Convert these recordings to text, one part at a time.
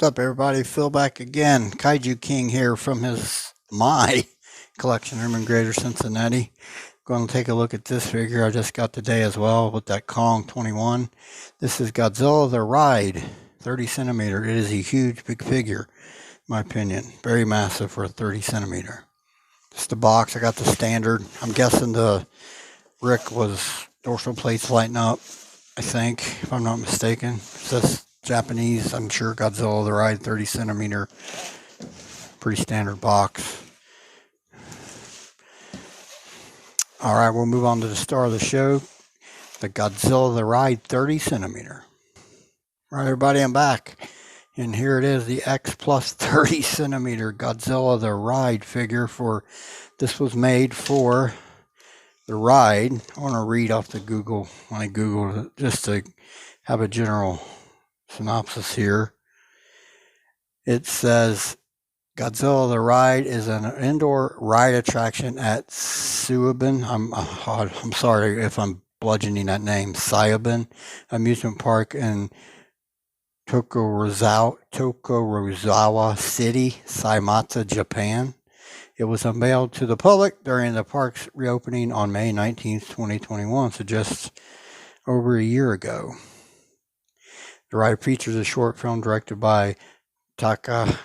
What's up, everybody? Phil back again. Kaiju King here from my collection room in Greater Cincinnati. Going to take a look at this figure I just got today as well with that Kong 21. This is Godzilla The Ride, 30 centimeter. It is a huge, big figure, in my opinion. Very massive for a 30 centimeter. Just the box. I got the standard. I'm guessing the Rick was dorsal plates lighting up, I think, if I'm not mistaken. It says Japanese. I'm sure Godzilla The Ride, 30 centimeter. Pretty standard box. All right, we'll move on to the star of the show, the Godzilla The Ride 30 centimeter. All right, everybody, I'm back. And here it is, the X plus 30 centimeter Godzilla The Ride figure this was made for The Ride. I want to read off the Google, when I Googled it, just to have a general synopsis here. It says, Godzilla The Ride is an indoor ride attraction at Suibin. I'm sorry if I'm bludgeoning that name. Suibin Amusement Park in Tokorozawa City, Saimata, Japan. It was unveiled to the public during the park's reopening on May 19th, 2021, so just over a year ago. The ride features a short film directed by Takahashi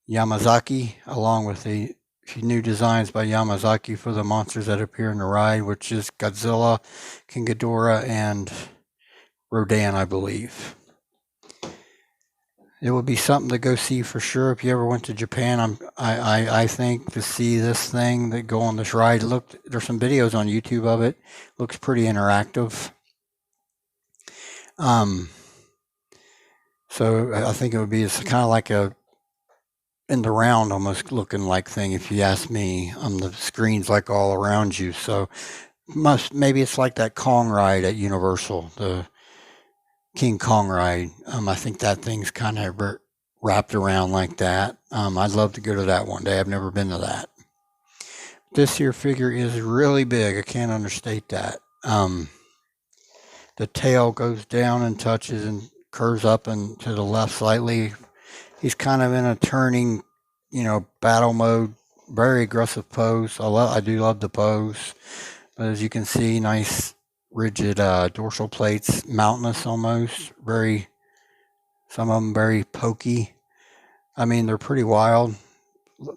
Yamazaki, along with a few new designs by Yamazaki for the monsters that appear in the ride, which is Godzilla, King Ghidorah, and Rodan, I believe. It would be something to go see for sure if you ever went to Japan. I think to see this thing that go on this ride. There's some videos on YouTube of it. Looks pretty interactive. So I think it would be, it's kind of like a in the round almost looking like thing, if you ask me. The screen's like all around you, so maybe it's like that Kong ride at Universal, the King Kong ride. I think that thing's kind of wrapped around like that. I'd love to go to that one day. I've never been to that. This here figure is really big. I can't understate that. The tail goes down and touches and curves up and to the left slightly. He's kind of in a turning, battle mode, very aggressive pose. I do love the pose. But as you can see, nice rigid dorsal plates, mountainous almost. Some of them very pokey. I mean, they're pretty wild.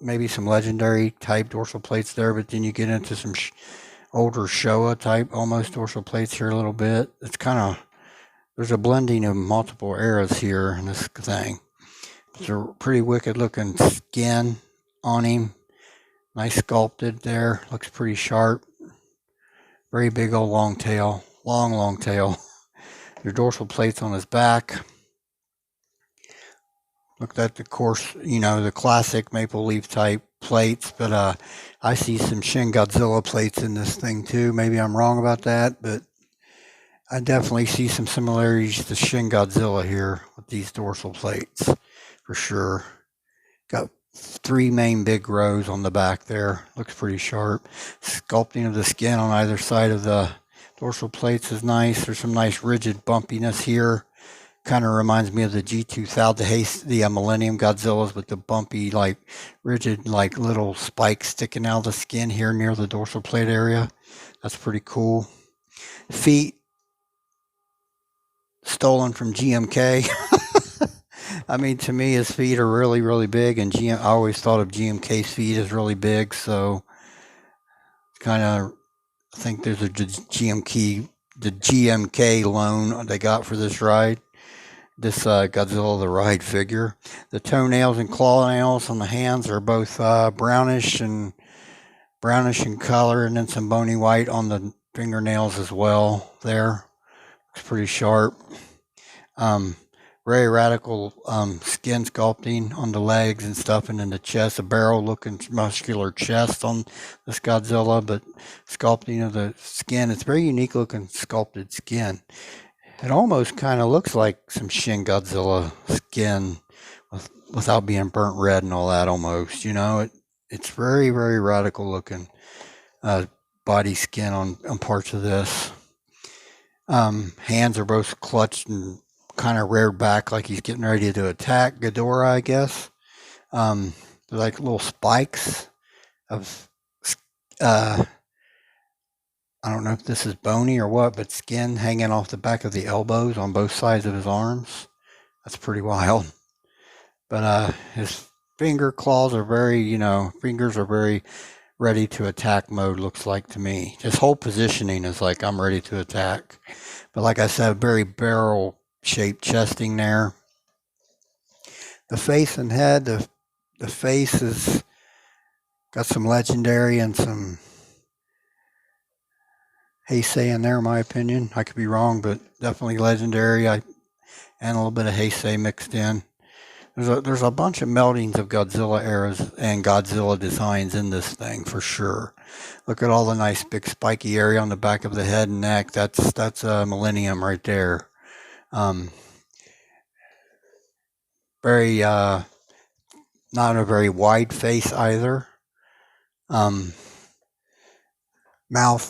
Maybe some legendary type dorsal plates there, but then you get into some older Showa type almost dorsal plates here a little bit. It's kind of, there's a blending of multiple eras here in this thing. It's a pretty wicked looking skin on him. Nice sculpted there. Looks pretty sharp. Very big old long tail. Long tail. Your dorsal plates on his back. Looked at the course, the classic maple leaf type plates, but I see some Shin Godzilla plates in this thing too. Maybe I'm wrong about that, but I definitely see some similarities to Shin Godzilla here with these dorsal plates, for sure. Got 3 main big rows on the back there. Looks pretty sharp. Sculpting of the skin on either side of the dorsal plates is nice. There's some nice rigid bumpiness here. Kind of reminds me of the G2000, the Millennium Godzillas with the bumpy, rigid, little spikes sticking out of the skin here near the dorsal plate area. That's pretty cool. Feet stolen from GMK. I mean, to me, his feet are really, really big, and I always thought of GMK's feet as really big, so kind of, I think there's the GMK loan they got for this ride. This Godzilla The Ride figure. The toenails and claw nails on the hands are both brownish in color, and then some bony white on the fingernails as well there. Looks pretty sharp. Very radical skin sculpting on the legs and stuff, and in the chest, a barrel looking muscular chest on this Godzilla, but sculpting of the skin, it's very unique looking sculpted skin. It almost kind of looks like some Shin Godzilla skin without being burnt red and all that almost, It's very, very radical looking body skin on parts of this. Hands are both clutched and kind of reared back like he's getting ready to attack Ghidorah, I guess. They're like little spikes of, uh, I don't know if this is bony or what, but skin hanging off the back of the elbows on both sides of his arms. That's pretty wild. But his claws are very, fingers are very ready to attack mode, looks like to me. His whole positioning is like I'm ready to attack. But like I said, very barrel shaped chesting there. The face and head, the face is got some legendary and some Heisei in there, in my opinion. I could be wrong, but definitely legendary. And a little bit of Heisei mixed in. There's a bunch of meldings of Godzilla eras and Godzilla designs in this thing for sure. Look at all the nice big spiky area on the back of the head and neck. That's a Millennium right there. Very not a very wide face either. Mouth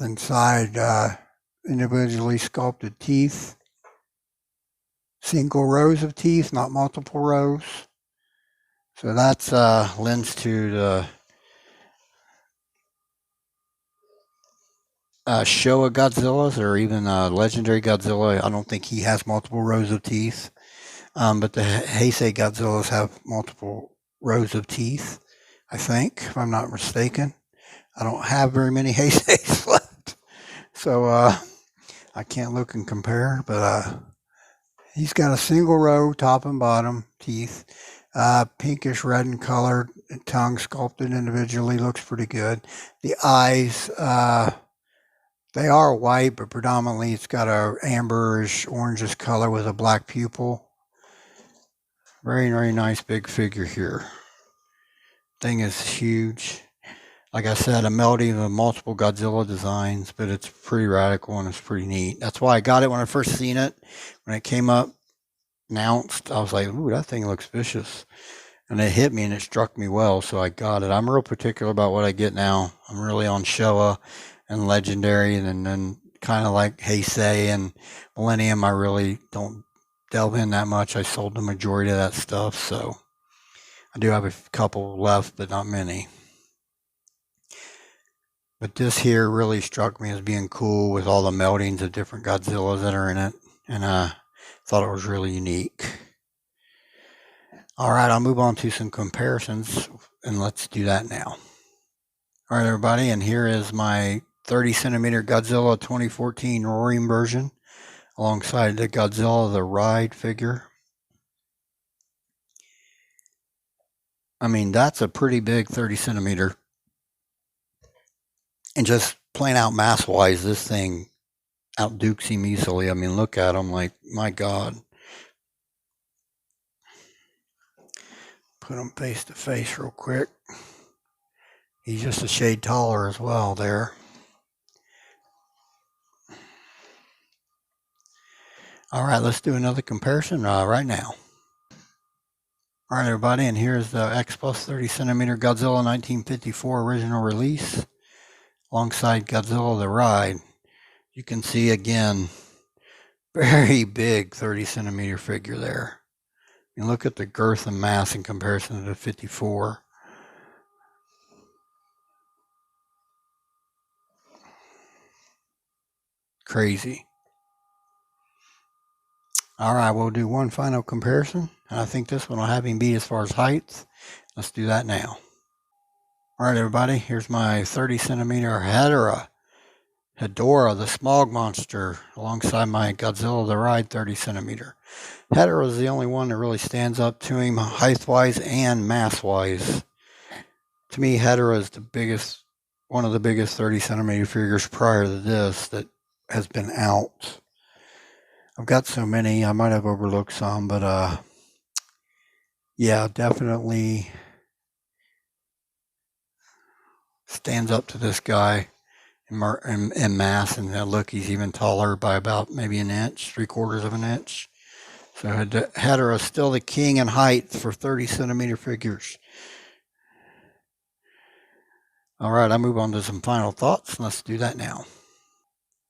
and side individually sculpted teeth. Single rows of teeth, not multiple rows. So that's lends to the Showa Godzillas or even legendary Godzilla. I don't think he has multiple rows of teeth. But the Heisei Godzillas have multiple rows of teeth, I think, if I'm not mistaken. I don't have very many Heiseis left. So I can't look and compare, but he's got a single row, top and bottom teeth, pinkish red in color, tongue sculpted individually, looks pretty good. The eyes, they are white, but predominantly it's got a amberish, orangish color with a black pupil. Very, very nice big figure here. Thing is huge. Like I said, a melding of multiple Godzilla designs, but it's pretty radical and it's pretty neat. That's why I got it when I first seen it. When it came up, announced, I was like, ooh, that thing looks vicious. And it hit me and it struck me well, so I got it. I'm real particular about what I get now. I'm really on Showa and Legendary, and then kind of like Heisei and Millennium, I really don't delve in that much. I sold the majority of that stuff, so I do have a couple left, but not many. But this here really struck me as being cool with all the meldings of different Godzillas that are in it, and thought it was really unique. All right, I'll move on to some comparisons, and let's do that now. All right, everybody, and here is my 30 centimeter Godzilla 2014 Roaring version alongside the Godzilla The Ride figure. I mean, that's a pretty big 30 centimeter. And just plain out mass wise, this thing outdukes him easily. I mean, look at him, like, my God. Put him face to face real quick. He's just a shade taller as well there. All right, let's do another comparison right now. All right, everybody, and here's the X Plus 30 centimeter Godzilla 1954 original release alongside Godzilla The Ride. You can see again, very big 30 centimeter figure there. You look at the girth and mass in comparison to the 54. Crazy. All right, we'll do one final comparison. And I think this one will have him beat as far as height. Let's do that now. All right, everybody, here's my 30 centimeter Hedorah, the smog monster, alongside my Godzilla The Ride 30 centimeter. Hedorah is the only one that really stands up to him height-wise and mass-wise. To me, Hedorah is one of the biggest 30 centimeter figures prior to this that has been out. I've got so many, I might have overlooked some, but yeah, definitely stands up to this guy in mass, and look, he's even taller by about maybe an inch, 3/4 of an inch. So Hedorah is still the king in height for 30 centimeter figures. All right, I move on to some final thoughts, and let's do that now.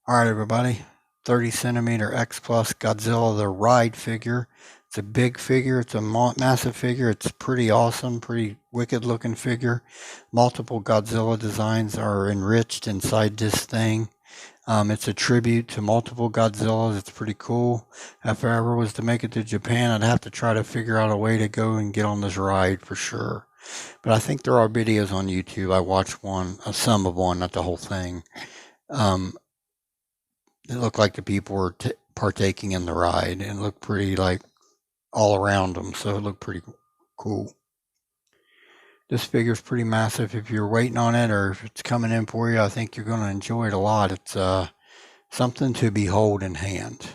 All right, everybody. 30 centimeter X Plus Godzilla The Ride figure. It's a big figure. It's a massive figure. It's pretty awesome, pretty wicked looking figure. Multiple Godzilla designs are enriched inside this thing. It's a tribute to multiple Godzillas. It's pretty cool. If I ever was to make it to Japan, I'd have to try to figure out a way to go and get on this ride for sure. But I think there are videos on YouTube. I watched one, some of one, not the whole thing. It looked like the people were partaking in the ride, and it looked pretty like all around them, so it looked pretty cool. This figure's pretty massive. If you're waiting on it or if it's coming in for you, I think you're going to enjoy it a lot. It's something to behold in hand.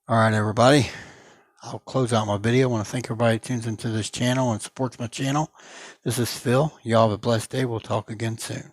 All right, everybody. I'll close out my video. I want to thank everybody who tunes into this channel and supports my channel. This is Phil. Y'all have a blessed day. We'll talk again soon.